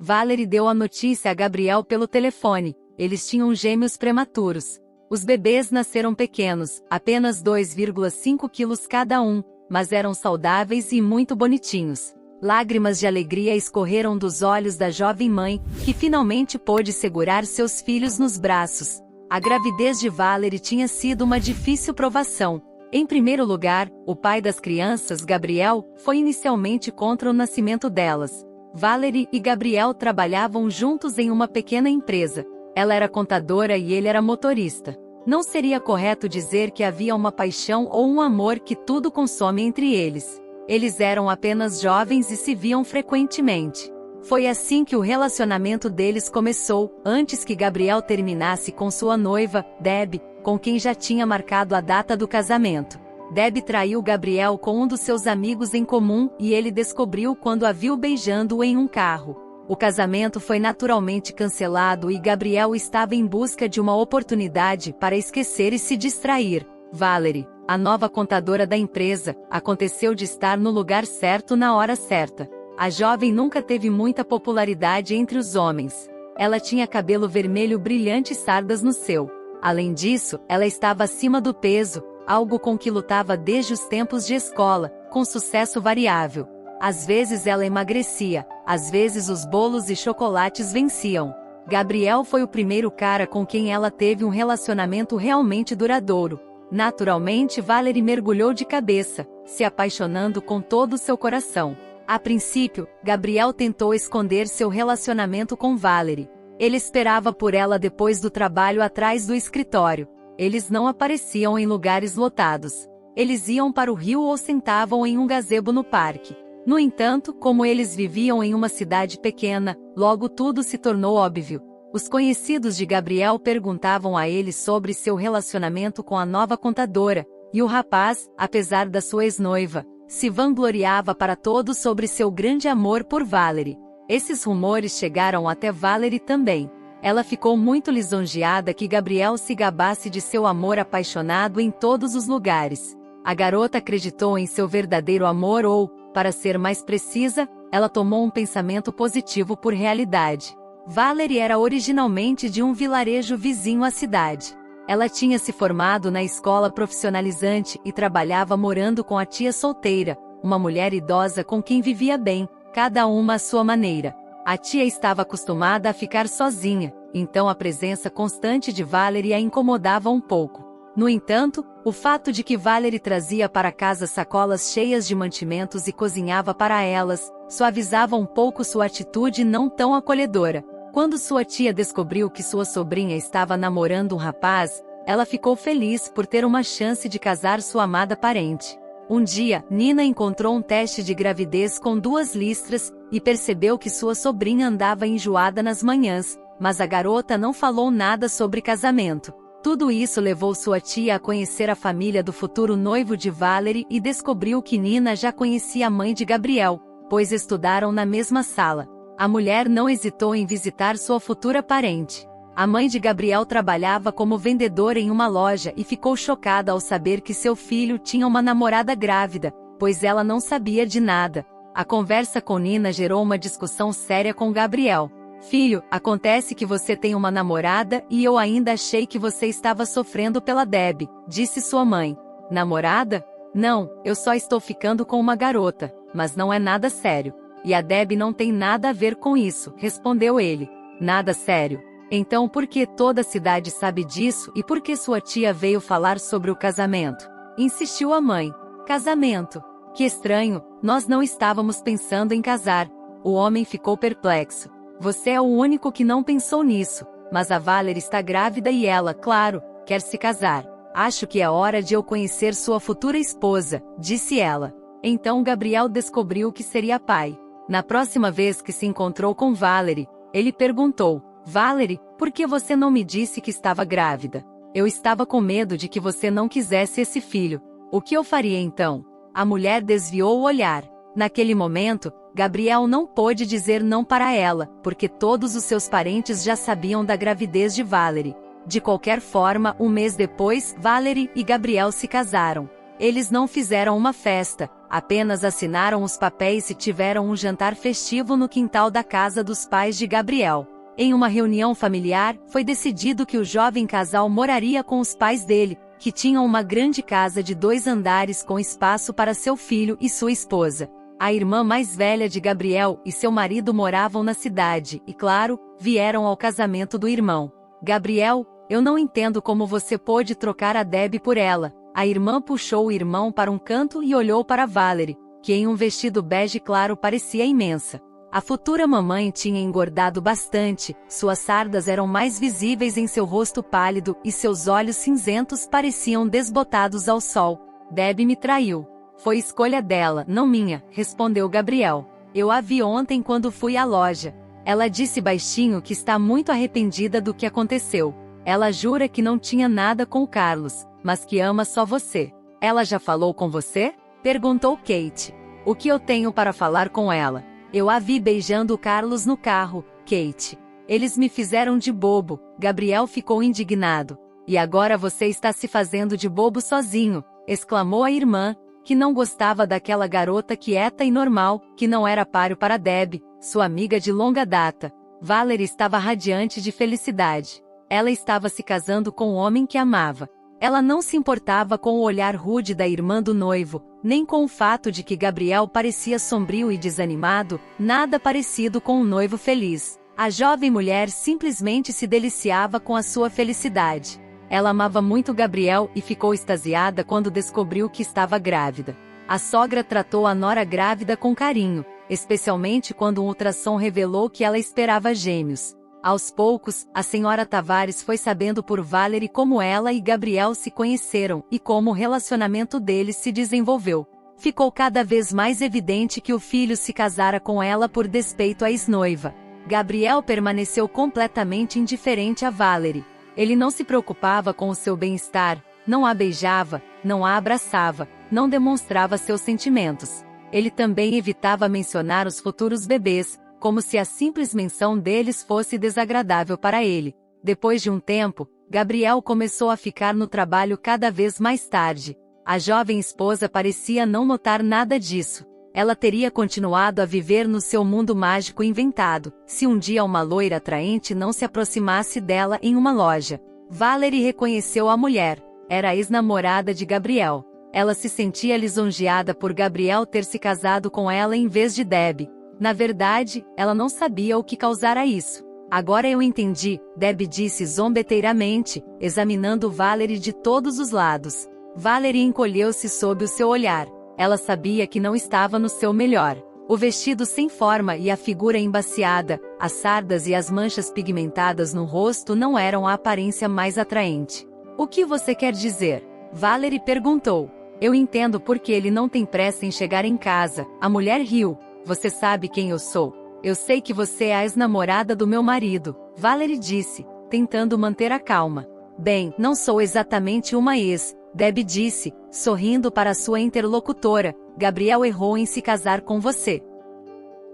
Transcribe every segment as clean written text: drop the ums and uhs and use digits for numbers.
Valerie deu a notícia a Gabriel pelo telefone. Eles tinham gêmeos prematuros. Os bebês nasceram pequenos, apenas 2,5 quilos cada um, mas eram saudáveis e muito bonitinhos. Lágrimas de alegria escorreram dos olhos da jovem mãe, que finalmente pôde segurar seus filhos nos braços. A gravidez de Valerie tinha sido uma difícil provação. Em primeiro lugar, o pai das crianças, Gabriel, foi inicialmente contra o nascimento delas. Valerie e Gabriel trabalhavam juntos em uma pequena empresa. Ela era contadora e ele era motorista. Não seria correto dizer que havia uma paixão ou um amor que tudo consome entre eles. Eles eram apenas jovens e se viam frequentemente. Foi assim que o relacionamento deles começou, antes que Gabriel terminasse com sua noiva, Deb, com quem já tinha marcado a data do casamento. Deb traiu Gabriel com um dos seus amigos em comum e ele descobriu quando a viu beijando-o em um carro. O casamento foi naturalmente cancelado e Gabriel estava em busca de uma oportunidade para esquecer e se distrair. Valerie, a nova contadora da empresa, aconteceu de estar no lugar certo na hora certa. A jovem nunca teve muita popularidade entre os homens. Ela tinha cabelo vermelho brilhante e sardas no seu. Além disso, ela estava acima do peso, algo com que lutava desde os tempos de escola, com sucesso variável. Às vezes ela emagrecia, às vezes os bolos e chocolates venciam. Gabriel foi o primeiro cara com quem ela teve um relacionamento realmente duradouro. Naturalmente, Valerie mergulhou de cabeça, se apaixonando com todo o seu coração. A princípio, Gabriel tentou esconder seu relacionamento com Valerie. Ele esperava por ela depois do trabalho atrás do escritório. Eles não apareciam em lugares lotados. Eles iam para o rio ou sentavam em um gazebo no parque. No entanto, como eles viviam em uma cidade pequena, logo tudo se tornou óbvio. Os conhecidos de Gabriel perguntavam a ele sobre seu relacionamento com a nova contadora, e o rapaz, apesar da sua ex-noiva, se vangloriava para todos sobre seu grande amor por Valerie. Esses rumores chegaram até Valerie também. Ela ficou muito lisonjeada que Gabriel se gabasse de seu amor apaixonado em todos os lugares. A garota acreditou em seu verdadeiro amor ou, para ser mais precisa, ela tomou um pensamento positivo por realidade. Valerie era originalmente de um vilarejo vizinho à cidade. Ela tinha se formado na escola profissionalizante e trabalhava morando com a tia solteira, uma mulher idosa com quem vivia bem, cada uma à sua maneira. A tia estava acostumada a ficar sozinha, então a presença constante de Valerie a incomodava um pouco. No entanto, o fato de que Valerie trazia para casa sacolas cheias de mantimentos e cozinhava para elas, suavizava um pouco sua atitude não tão acolhedora. Quando sua tia descobriu que sua sobrinha estava namorando um rapaz, ela ficou feliz por ter uma chance de casar sua amada parente. Um dia, Nina encontrou um teste de gravidez com 2 listras, e percebeu que sua sobrinha andava enjoada nas manhãs, mas a garota não falou nada sobre casamento. Tudo isso levou sua tia a conhecer a família do futuro noivo de Valerie e descobriu que Nina já conhecia a mãe de Gabriel, pois estudaram na mesma sala. A mulher não hesitou em visitar sua futura parente. A mãe de Gabriel trabalhava como vendedora em uma loja e ficou chocada ao saber que seu filho tinha uma namorada grávida, pois ela não sabia de nada. A conversa com Nina gerou uma discussão séria com Gabriel. "Filho, acontece que você tem uma namorada e eu ainda achei que você estava sofrendo pela Deb", disse sua mãe. "Namorada? Não, eu só estou ficando com uma garota, mas não é nada sério. E a Deb não tem nada a ver com isso", respondeu ele. "Nada sério? Então por que toda a cidade sabe disso e por que sua tia veio falar sobre o casamento?", insistiu a mãe. "Casamento? Que estranho, nós não estávamos pensando em casar." O homem ficou perplexo. "Você é o único que não pensou nisso, mas a Valerie está grávida e ela, claro, quer se casar. Acho que é hora de eu conhecer sua futura esposa", disse ela. Então Gabriel descobriu que seria pai. Na próxima vez que se encontrou com Valerie, ele perguntou: "Valerie, por que você não me disse que estava grávida?" "Eu estava com medo de que você não quisesse esse filho." "O que eu faria então?" A mulher desviou o olhar. Naquele momento, Gabriel não pôde dizer não para ela, porque todos os seus parentes já sabiam da gravidez de Valerie. De qualquer forma, um mês depois, Valerie e Gabriel se casaram. Eles não fizeram uma festa, apenas assinaram os papéis e tiveram um jantar festivo no quintal da casa dos pais de Gabriel. Em uma reunião familiar, foi decidido que o jovem casal moraria com os pais dele, que tinham uma grande casa de 2 andares com espaço para seu filho e sua esposa. A irmã mais velha de Gabriel e seu marido moravam na cidade e, claro, vieram ao casamento do irmão. Gabriel, eu não entendo como você pôde trocar a Debbie por ela. A irmã puxou o irmão para um canto e olhou para Valerie, que em um vestido bege claro parecia imensa. A futura mamãe tinha engordado bastante, suas sardas eram mais visíveis em seu rosto pálido e seus olhos cinzentos pareciam desbotados ao sol. Debbie me traiu. Foi escolha dela, não minha, respondeu Gabriel. Eu a vi ontem quando fui à loja. Ela disse baixinho que está muito arrependida do que aconteceu. Ela jura que não tinha nada com o Carlos, mas que ama só você. Ela já falou com você? Perguntou Kate. O que eu tenho para falar com ela? Eu a vi beijando o Carlos no carro, Kate. Eles me fizeram de bobo. Gabriel ficou indignado. E agora você está se fazendo de bobo sozinho, exclamou a irmã, que não gostava daquela garota quieta e normal, que não era páreo para Debbie, sua amiga de longa data. Valerie estava radiante de felicidade. Ela estava se casando com o homem que amava. Ela não se importava com o olhar rude da irmã do noivo, nem com o fato de que Gabriel parecia sombrio e desanimado, nada parecido com um noivo feliz. A jovem mulher simplesmente se deliciava com a sua felicidade. Ela amava muito Gabriel e ficou extasiada quando descobriu que estava grávida. A sogra tratou a nora grávida com carinho, especialmente quando um ultrassom revelou que ela esperava gêmeos. Aos poucos, a senhora Tavares foi sabendo por Valerie como ela e Gabriel se conheceram e como o relacionamento deles se desenvolveu. Ficou cada vez mais evidente que o filho se casara com ela por despeito à ex-noiva. Gabriel permaneceu completamente indiferente a Valerie. Ele não se preocupava com o seu bem-estar, não a beijava, não a abraçava, não demonstrava seus sentimentos. Ele também evitava mencionar os futuros bebês, como se a simples menção deles fosse desagradável para ele. Depois de um tempo, Gabriel começou a ficar no trabalho cada vez mais tarde. A jovem esposa parecia não notar nada disso. Ela teria continuado a viver no seu mundo mágico inventado, se um dia uma loira atraente não se aproximasse dela em uma loja. Valerie reconheceu a mulher. Era a ex-namorada de Gabriel. Ela se sentia lisonjeada por Gabriel ter se casado com ela em vez de Debbie. Na verdade, ela não sabia o que causara isso. Agora eu entendi, Debbie disse zombeteiramente, examinando Valerie de todos os lados. Valerie encolheu-se sob o seu olhar. Ela sabia que não estava no seu melhor. O vestido sem forma e a figura embaciada, as sardas e as manchas pigmentadas no rosto não eram a aparência mais atraente. O que você quer dizer? Valerie perguntou. Eu entendo porque ele não tem pressa em chegar em casa. A mulher riu. Você sabe quem eu sou. Eu sei que você é a ex-namorada do meu marido, Valerie disse, tentando manter a calma. Bem, não sou exatamente uma ex, Debbie disse, sorrindo para sua interlocutora. Gabriel errou em se casar com você.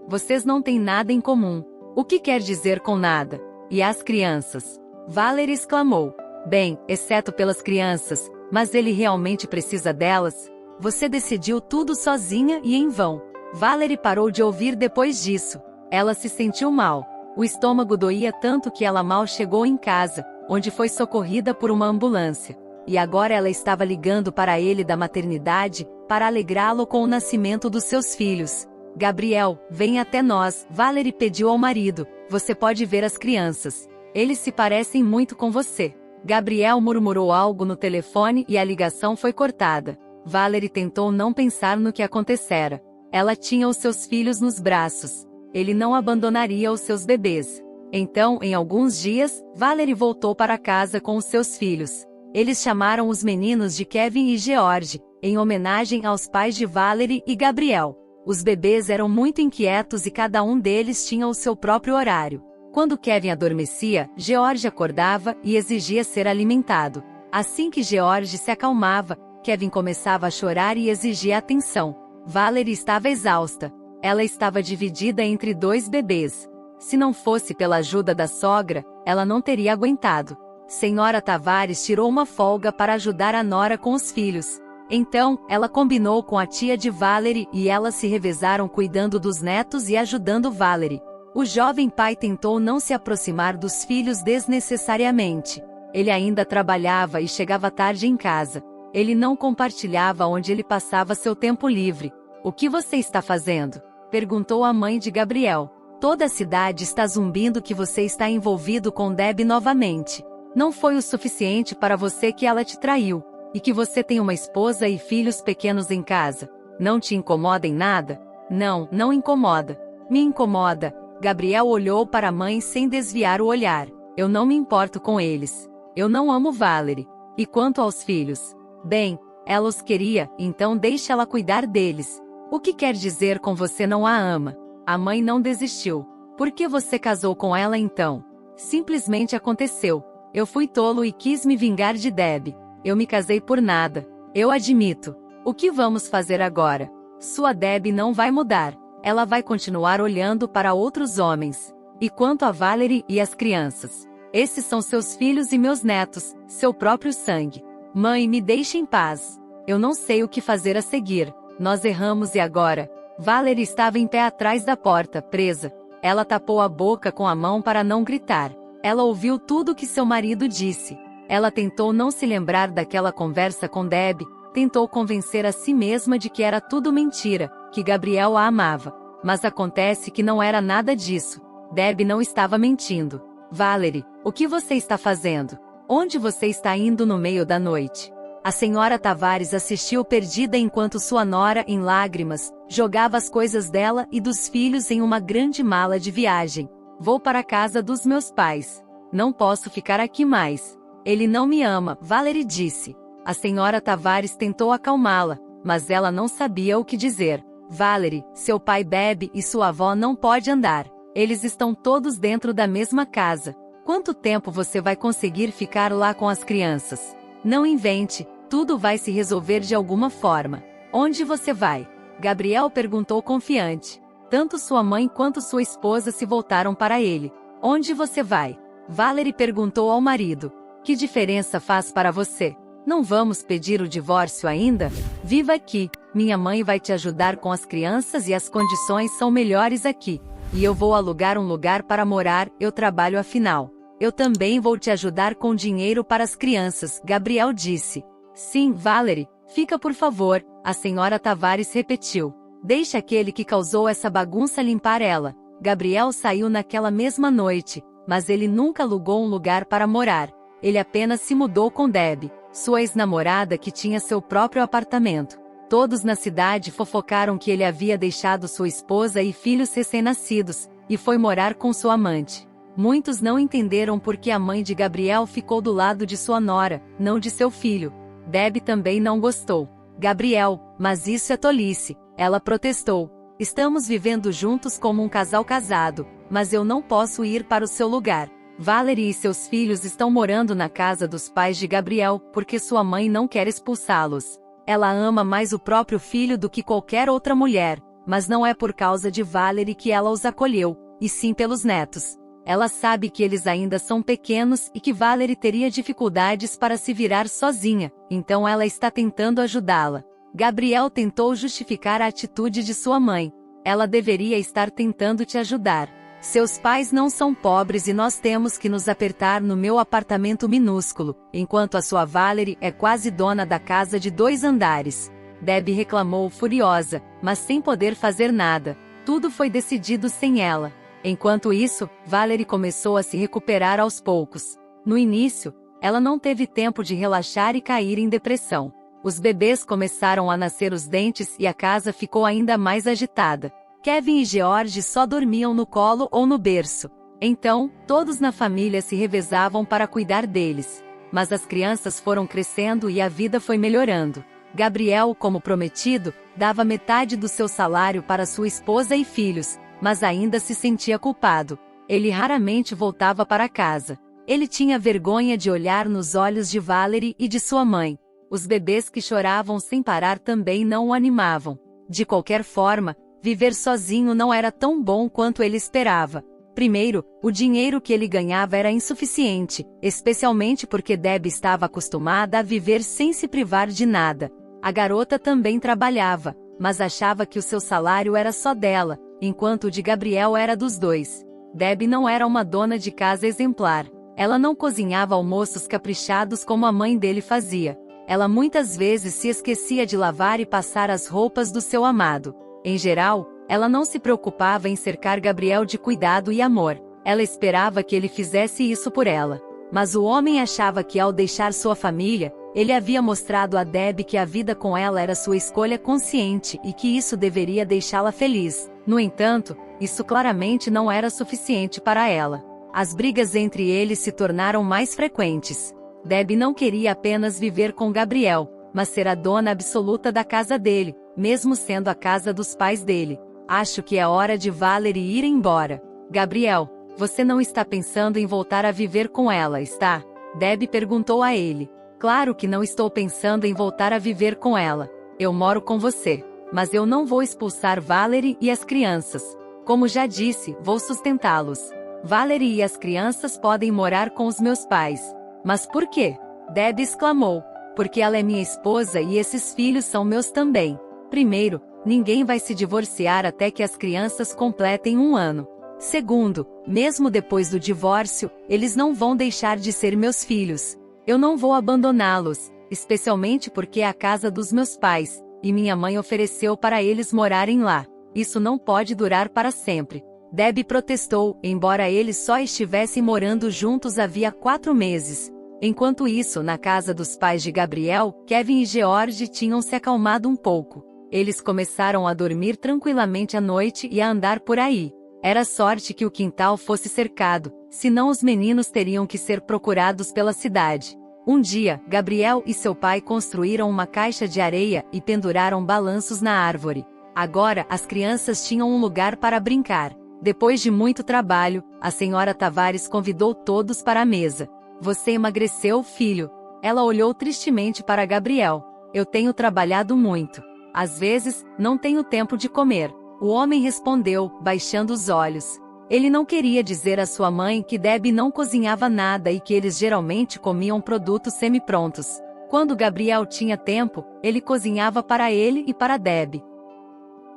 Vocês não têm nada em comum. O que quer dizer com nada? E as crianças? Valerie exclamou. Bem, exceto pelas crianças, mas ele realmente precisa delas? Você decidiu tudo sozinha e em vão. Valerie parou de ouvir depois disso. Ela se sentiu mal. O estômago doía tanto que ela mal chegou em casa, onde foi socorrida por uma ambulância. E agora ela estava ligando para ele da maternidade, para alegrá-lo com o nascimento dos seus filhos. Gabriel, vem até nós, Valerie pediu ao marido. Você pode ver as crianças. Eles se parecem muito com você. Gabriel murmurou algo no telefone e a ligação foi cortada. Valerie tentou não pensar no que acontecera. Ela tinha os seus filhos nos braços. Ele não abandonaria os seus bebês. Então, em alguns dias, Valerie voltou para casa com os seus filhos. Eles chamaram os meninos de Kevin e George, em homenagem aos pais de Valerie e Gabriel. Os bebês eram muito inquietos e cada um deles tinha o seu próprio horário. Quando Kevin adormecia, George acordava e exigia ser alimentado. Assim que George se acalmava, Kevin começava a chorar e exigia atenção. Valerie estava exausta. Ela estava dividida entre 2 bebês. Se não fosse pela ajuda da sogra, ela não teria aguentado. Senhora Tavares tirou uma folga para ajudar a nora com os filhos. Então, ela combinou com a tia de Valerie e elas se revezaram cuidando dos netos e ajudando Valerie. O jovem pai tentou não se aproximar dos filhos desnecessariamente. Ele ainda trabalhava e chegava tarde em casa. Ele não compartilhava onde ele passava seu tempo livre. "O que você está fazendo?" perguntou a mãe de Gabriel. "Toda a cidade está zumbindo que você está envolvido com Debbie novamente. Não foi o suficiente para você que ela te traiu. E que você tem uma esposa e filhos pequenos em casa. Não te incomoda em nada?" "Não, não incomoda." "Me incomoda." Gabriel olhou para a mãe sem desviar o olhar. "Eu não me importo com eles. Eu não amo Valerie. E quanto aos filhos? Bem, ela os queria, então deixe ela cuidar deles. O que quer dizer com você não a ama?" A mãe não desistiu. "Por que você casou com ela então?" "Simplesmente aconteceu. Eu fui tolo e quis me vingar de Debbie. Eu me casei por nada. Eu admito. O que vamos fazer agora? Sua Debbie não vai mudar. Ela vai continuar olhando para outros homens. E quanto a Valerie e as crianças? Esses são seus filhos e meus netos, seu próprio sangue. Mãe, me deixe em paz. Eu não sei o que fazer a seguir. Nós erramos e agora?" Valerie estava em pé atrás da porta, presa. Ela tapou a boca com a mão para não gritar. Ela ouviu tudo o que seu marido disse. Ela tentou não se lembrar daquela conversa com Debbie, tentou convencer a si mesma de que era tudo mentira, que Gabriel a amava. Mas acontece que não era nada disso. Debbie não estava mentindo. "Valerie, o que você está fazendo? Onde você está indo no meio da noite?" A senhora Tavares assistiu perdida enquanto sua nora, em lágrimas, jogava as coisas dela e dos filhos em uma grande mala de viagem. "Vou para a casa dos meus pais. Não posso ficar aqui mais. Ele não me ama", Valerie disse. A senhora Tavares tentou acalmá-la, mas ela não sabia o que dizer. "Valerie, seu pai bebe e sua avó não pode andar. Eles estão todos dentro da mesma casa. Quanto tempo você vai conseguir ficar lá com as crianças? Não invente, tudo vai se resolver de alguma forma." "Onde você vai?" Gabriel perguntou confiante. Tanto sua mãe quanto sua esposa se voltaram para ele. "Onde você vai?" Valerie perguntou ao marido. "Que diferença faz para você? Não vamos pedir o divórcio ainda? Viva aqui, minha mãe vai te ajudar com as crianças e as condições são melhores aqui. E eu vou alugar um lugar para morar, eu trabalho afinal. Eu também vou te ajudar com dinheiro para as crianças", Gabriel disse. "Sim, Valerie, fica por favor", a senhora Tavares repetiu. "Deixe aquele que causou essa bagunça limpar ela." Gabriel saiu naquela mesma noite, mas ele nunca alugou um lugar para morar. Ele apenas se mudou com Debbie, sua ex-namorada que tinha seu próprio apartamento. Todos na cidade fofocaram que ele havia deixado sua esposa e filhos recém-nascidos, e foi morar com sua amante. Muitos não entenderam por que a mãe de Gabriel ficou do lado de sua nora, não de seu filho. Debbie também não gostou. "Gabriel, mas isso é tolice", ela protestou. "Estamos vivendo juntos como um casal casado, mas eu não posso ir para o seu lugar. Valerie e seus filhos estão morando na casa dos pais de Gabriel, porque sua mãe não quer expulsá-los. Ela ama mais o próprio filho do que qualquer outra mulher, mas não é por causa de Valerie que ela os acolheu, e sim pelos netos. Ela sabe que eles ainda são pequenos e que Valerie teria dificuldades para se virar sozinha, então ela está tentando ajudá-la." Gabriel tentou justificar a atitude de sua mãe. "Ela deveria estar tentando te ajudar. Seus pais não são pobres e nós temos que nos apertar no meu apartamento minúsculo, enquanto a sua Valerie é quase dona da casa de 2 andares. Debbie reclamou furiosa, mas sem poder fazer nada. Tudo foi decidido sem ela. Enquanto isso, Valerie começou a se recuperar aos poucos. No início, ela não teve tempo de relaxar e cair em depressão. Os bebês começaram a nascer os dentes e a casa ficou ainda mais agitada. Kevin e George só dormiam no colo ou no berço. Então, todos na família se revezavam para cuidar deles. Mas as crianças foram crescendo e a vida foi melhorando. Gabriel, como prometido, dava metade do seu salário para sua esposa e filhos, mas ainda se sentia culpado. Ele raramente voltava para casa. Ele tinha vergonha de olhar nos olhos de Valerie e de sua mãe. Os bebês que choravam sem parar também não o animavam. De qualquer forma, viver sozinho não era tão bom quanto ele esperava. Primeiro, o dinheiro que ele ganhava era insuficiente, especialmente porque Debbie estava acostumada a viver sem se privar de nada. A garota também trabalhava, mas achava que o seu salário era só dela, enquanto o de Gabriel era dos dois. Debbie não era uma dona de casa exemplar. Ela não cozinhava almoços caprichados como a mãe dele fazia. Ela muitas vezes se esquecia de lavar e passar as roupas do seu amado. Em geral, ela não se preocupava em cercar Gabriel de cuidado e amor. Ela esperava que ele fizesse isso por ela. Mas o homem achava que ao deixar sua família, ele havia mostrado a Debbie que a vida com ela era sua escolha consciente e que isso deveria deixá-la feliz. No entanto, isso claramente não era suficiente para ela. As brigas entre eles se tornaram mais frequentes. Debbie não queria apenas viver com Gabriel, mas ser a dona absoluta da casa dele, mesmo sendo a casa dos pais dele. Acho que é hora de Valerie ir embora. Gabriel, você não está pensando em voltar a viver com ela, está? Debbie perguntou a ele. Claro que não estou pensando em voltar a viver com ela. Eu moro com você. Mas eu não vou expulsar Valerie e as crianças. Como já disse, vou sustentá-los. Valerie e as crianças podem morar com os meus pais. Mas por quê? Debbie exclamou. Porque ela é minha esposa e esses filhos são meus também. Primeiro, ninguém vai se divorciar até que as crianças completem 1 ano. Segundo, mesmo depois do divórcio, eles não vão deixar de ser meus filhos. Eu não vou abandoná-los, especialmente porque é a casa dos meus pais, e minha mãe ofereceu para eles morarem lá. Isso não pode durar para sempre. Debbie protestou, embora eles só estivessem morando juntos havia 4 meses. Enquanto isso, na casa dos pais de Gabriel, Kevin e George tinham se acalmado um pouco. Eles começaram a dormir tranquilamente à noite e a andar por aí. Era sorte que o quintal fosse cercado, senão os meninos teriam que ser procurados pela cidade. Um dia, Gabriel e seu pai construíram uma caixa de areia e penduraram balanços na árvore. Agora, as crianças tinham um lugar para brincar. Depois de muito trabalho, a senhora Tavares convidou todos para a mesa. Você emagreceu, filho? Ela olhou tristemente para Gabriel. Eu tenho trabalhado muito. Às vezes, não tenho tempo de comer. O homem respondeu, baixando os olhos. Ele não queria dizer à sua mãe que Debbie não cozinhava nada e que eles geralmente comiam produtos semi-prontos. Quando Gabriel tinha tempo, ele cozinhava para ele e para Debbie.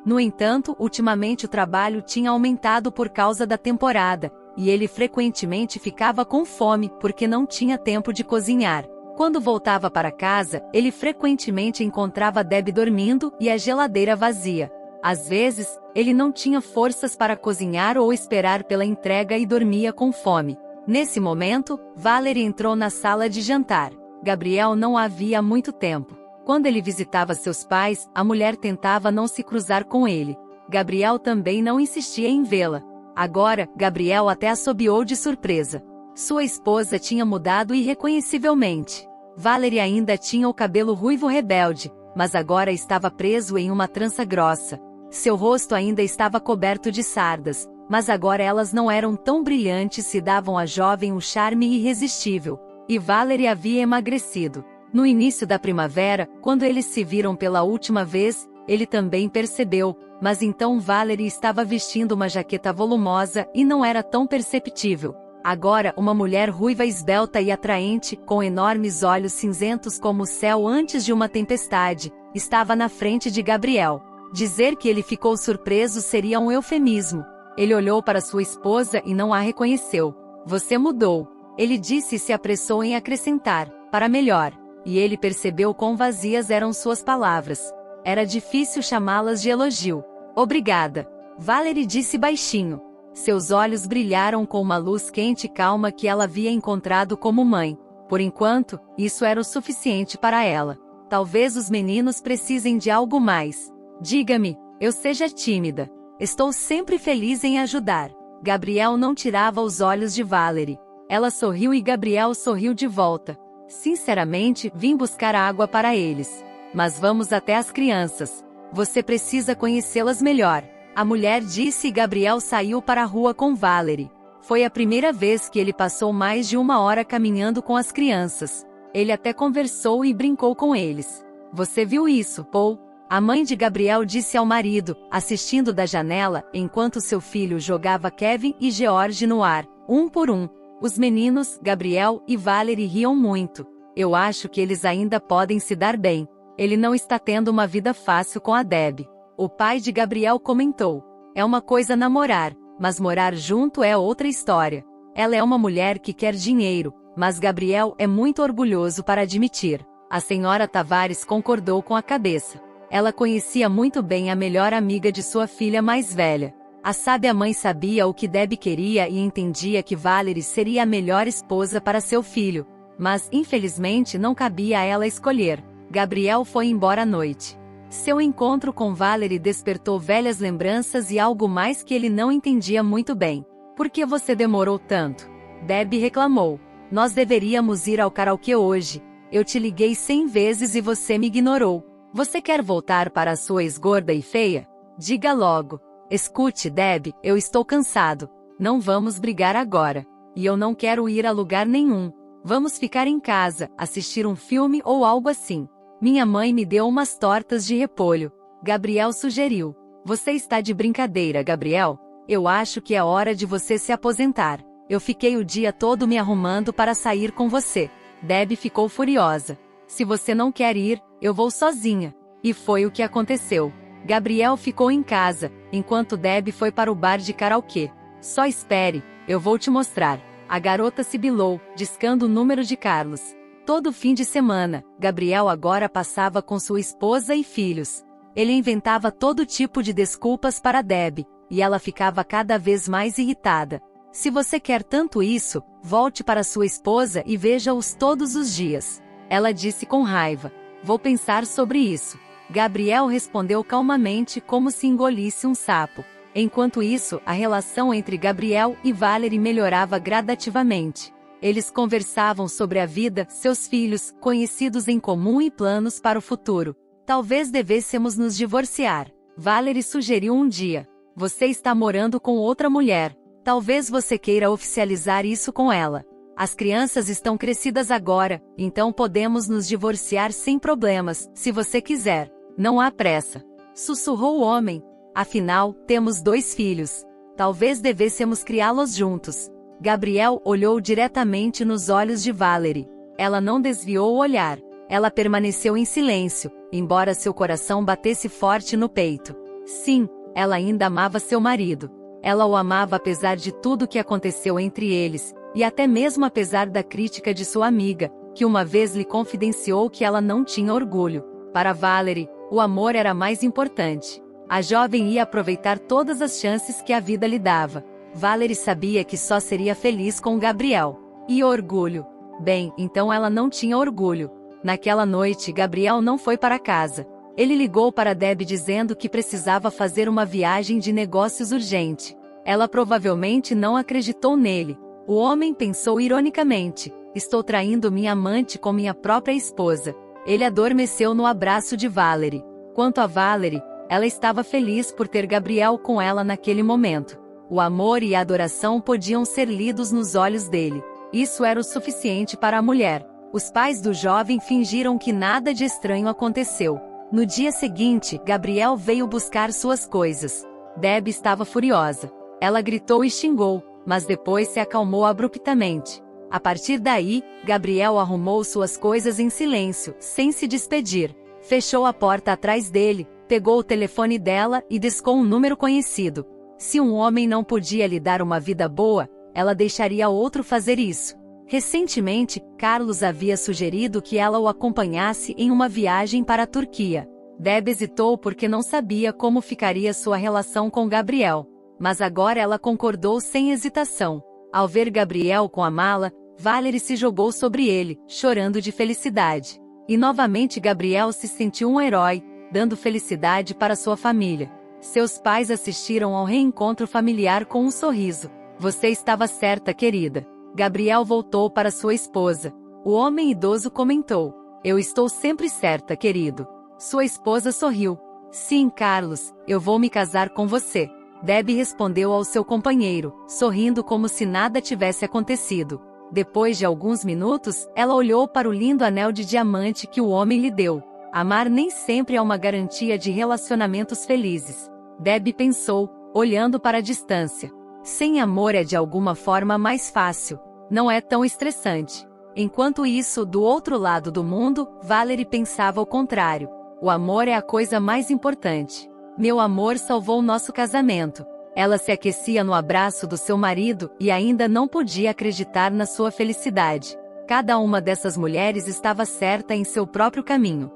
No entanto, ultimamente o trabalho tinha aumentado por causa da temporada, e ele frequentemente ficava com fome porque não tinha tempo de cozinhar. Quando voltava para casa, ele frequentemente encontrava Debbie dormindo e a geladeira vazia. Às vezes, ele não tinha forças para cozinhar ou esperar pela entrega e dormia com fome. Nesse momento, Valerie entrou na sala de jantar. Gabriel não a via há muito tempo. Quando ele visitava seus pais, a mulher tentava não se cruzar com ele. Gabriel também não insistia em vê-la. Agora, Gabriel até assobiou de surpresa. Sua esposa tinha mudado irreconhecivelmente. Valerie ainda tinha o cabelo ruivo rebelde, mas agora estava preso em uma trança grossa. Seu rosto ainda estava coberto de sardas, mas agora elas não eram tão brilhantes e davam à jovem um charme irresistível. E Valerie havia emagrecido. No início da primavera, quando eles se viram pela última vez, ele também percebeu, mas então Valerie estava vestindo uma jaqueta volumosa e não era tão perceptível. Agora, uma mulher ruiva esbelta e atraente, com enormes olhos cinzentos como o céu antes de uma tempestade, estava na frente de Gabriel. Dizer que ele ficou surpreso seria um eufemismo. Ele olhou para sua esposa e não a reconheceu. Você mudou. Ele disse e se apressou em acrescentar, para melhor. E ele percebeu quão vazias eram suas palavras. Era difícil chamá-las de elogio. Obrigada. Valerie disse baixinho. Seus olhos brilharam com uma luz quente e calma que ela havia encontrado como mãe. Por enquanto, isso era o suficiente para ela. Talvez os meninos precisem de algo mais. Diga-me, eu seja tímida. Estou sempre feliz em ajudar. Gabriel não tirava os olhos de Valerie. Ela sorriu e Gabriel sorriu de volta. Sinceramente, vim buscar água para eles. Mas vamos até as crianças. Você precisa conhecê-las melhor. A mulher disse e Gabriel saiu para a rua com Valerie. Foi a primeira vez que ele passou mais de 1 hora caminhando com as crianças. Ele até conversou e brincou com eles. Você viu isso, Paul? A mãe de Gabriel disse ao marido, assistindo da janela, enquanto seu filho jogava Kevin e George no ar, um por um. Os meninos, Gabriel e Valerie riam muito. Eu acho que eles ainda podem se dar bem. Ele não está tendo uma vida fácil com a Deb. O pai de Gabriel comentou. É uma coisa namorar, mas morar junto é outra história. Ela é uma mulher que quer dinheiro, mas Gabriel é muito orgulhoso para admitir. A senhora Tavares concordou com a cabeça. Ela conhecia muito bem a melhor amiga de sua filha mais velha. A sábia mãe sabia o que Deb queria e entendia que Valerie seria a melhor esposa para seu filho. Mas, infelizmente, não cabia a ela escolher. Gabriel foi embora à noite. Seu encontro com Valerie despertou velhas lembranças e algo mais que ele não entendia muito bem. Por que você demorou tanto? Deb reclamou. Nós deveríamos ir ao karaokê hoje. Eu te liguei 100 vezes e você me ignorou. Você quer voltar para a sua ex-gorda e feia? Diga logo. Escute, Deb, eu estou cansado. Não vamos brigar agora. E eu não quero ir a lugar nenhum. Vamos ficar em casa, assistir um filme ou algo assim. Minha mãe me deu umas tortas de repolho. Gabriel sugeriu. Você está de brincadeira, Gabriel? Eu acho que é hora de você se aposentar. Eu fiquei o dia todo me arrumando para sair com você. Deb ficou furiosa. Se você não quer ir, eu vou sozinha. E foi o que aconteceu. Gabriel ficou em casa, enquanto Deb foi para o bar de karaokê. Só espere, eu vou te mostrar. A garota sibilou, discando o número de Carlos. Todo fim de semana, Gabriel agora passava com sua esposa e filhos. Ele inventava todo tipo de desculpas para Deb, e ela ficava cada vez mais irritada. Se você quer tanto isso, volte para sua esposa e veja-os todos os dias. Ela disse com raiva. Vou pensar sobre isso. Gabriel respondeu calmamente como se engolisse um sapo. Enquanto isso, a relação entre Gabriel e Valerie melhorava gradativamente. Eles conversavam sobre a vida, seus filhos, conhecidos em comum e planos para o futuro. Talvez devêssemos nos divorciar. Valerie sugeriu um dia. Você está morando com outra mulher. Talvez você queira oficializar isso com ela. As crianças estão crescidas agora, então podemos nos divorciar sem problemas, se você quiser. Não há pressa. Sussurrou o homem. Afinal, temos 2 filhos. Talvez devêssemos criá-los juntos. Gabriel olhou diretamente nos olhos de Valerie. Ela não desviou o olhar. Ela permaneceu em silêncio, embora seu coração batesse forte no peito. Sim, ela ainda amava seu marido. Ela o amava apesar de tudo que aconteceu entre eles, e até mesmo apesar da crítica de sua amiga, que uma vez lhe confidenciou que ela não tinha orgulho. Para Valerie, o amor era mais importante. A jovem ia aproveitar todas as chances que a vida lhe dava. Valerie sabia que só seria feliz com Gabriel. E orgulho? Bem, então ela não tinha orgulho. Naquela noite, Gabriel não foi para casa. Ele ligou para Deb dizendo que precisava fazer uma viagem de negócios urgente. Ela provavelmente não acreditou nele. O homem pensou ironicamente. Estou traindo minha amante com minha própria esposa. Ele adormeceu no abraço de Valerie. Quanto a Valerie, ela estava feliz por ter Gabriel com ela naquele momento. O amor e a adoração podiam ser lidos nos olhos dele. Isso era o suficiente para a mulher. Os pais do jovem fingiram que nada de estranho aconteceu. No dia seguinte, Gabriel veio buscar suas coisas. Deb estava furiosa. Ela gritou e xingou, mas depois se acalmou abruptamente. A partir daí, Gabriel arrumou suas coisas em silêncio, sem se despedir. Fechou a porta atrás dele, pegou o telefone dela e discou um número conhecido. Se um homem não podia lhe dar uma vida boa, ela deixaria outro fazer isso. Recentemente, Carlos havia sugerido que ela o acompanhasse em uma viagem para a Turquia. Deb hesitou porque não sabia como ficaria sua relação com Gabriel. Mas agora ela concordou sem hesitação. Ao ver Gabriel com a mala, Valerie se jogou sobre ele, chorando de felicidade. E novamente Gabriel se sentiu um herói, dando felicidade para sua família. Seus pais assistiram ao reencontro familiar com um sorriso. Você estava certa, querida. Gabriel voltou para sua esposa. O homem idoso comentou. Eu estou sempre certa, querido. Sua esposa sorriu. Sim, Carlos, eu vou me casar com você. Deb respondeu ao seu companheiro, sorrindo como se nada tivesse acontecido. Depois de alguns minutos, ela olhou para o lindo anel de diamante que o homem lhe deu. Amar nem sempre é uma garantia de relacionamentos felizes. Deb pensou, olhando para a distância. Sem amor é de alguma forma mais fácil. Não é tão estressante. Enquanto isso, do outro lado do mundo, Valerie pensava o contrário. O amor é a coisa mais importante. Meu amor salvou nosso casamento. Ela se aquecia no abraço do seu marido e ainda não podia acreditar na sua felicidade. Cada uma dessas mulheres estava certa em seu próprio caminho.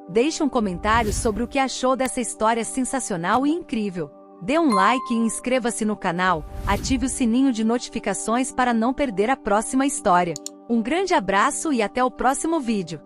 Deixe um comentário sobre o que achou dessa história sensacional e incrível. Dê um like e inscreva-se no canal, ative o sininho de notificações para não perder a próxima história. Um grande abraço e até o próximo vídeo.